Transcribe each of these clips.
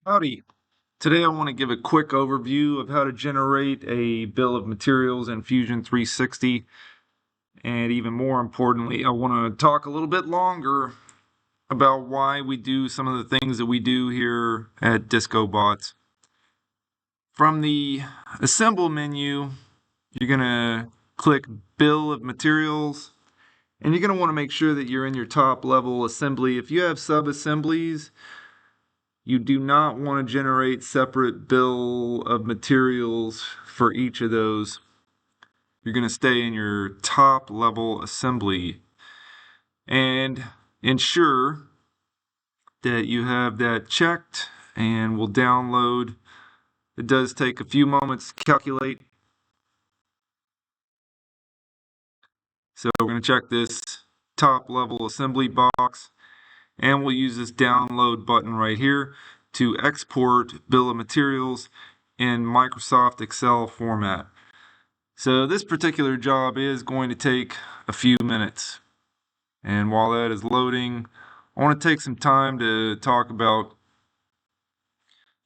Howdy. Today I want to give a quick overview of how to generate a bill of materials in Fusion 360. And even more importantly, I want to talk a little bit longer about why we do some of the things that we do here at DiscoBots. From the Assemble menu, you're going to click Bill of Materials, and you're going to want to make sure that you're in your top level assembly. If you have sub-assemblies, you do not want to generate separate bill of materials for each of those. You're going to stay in your top level assembly and ensure that you have that checked, and we'll download. It does take a few moments to calculate. So we're going to check this top level assembly box, and we'll use this download button right here to export bill of materials in Microsoft Excel format. So this particular job is going to take a few minutes. And while that is loading, I want to take some time to talk about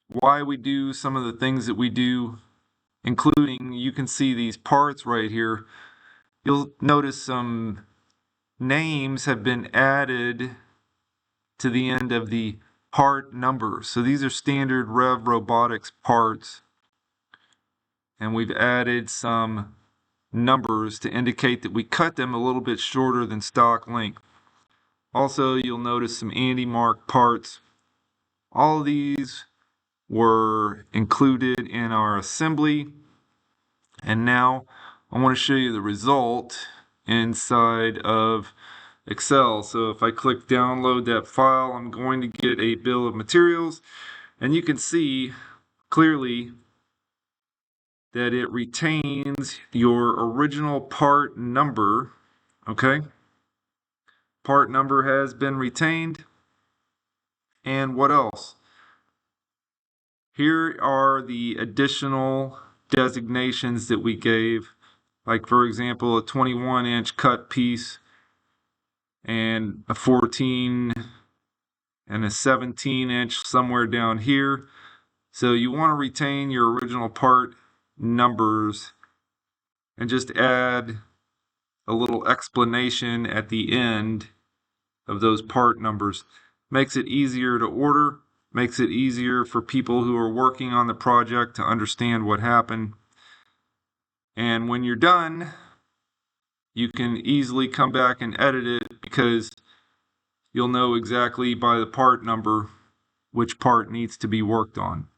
why we do some of the things that we do, including, you can see these parts right here. You'll notice some names have been added to the end of the part number. So these are standard Rev Robotics parts, and we've added some numbers to indicate that we cut them a little bit shorter than stock length. Also, you'll notice some Andy Mark parts. All of these were included in our assembly, and now I want to show you the result inside of Excel. So if I click download that file, I'm going to get a bill of materials, and you can see clearly that it retains your original part number. Okay, part number has been retained. And what else? Here are the additional designations that we gave, like for example a 21-inch cut piece and a 14 and a 17-inch somewhere down here. So you want to retain your original part numbers and just add a little explanation at the end of those part numbers. Makes it easier to order, makes it easier for people who are working on the project to understand what happened. And when you're done, you can easily come back and edit it, because you'll know exactly by the part number which part needs to be worked on.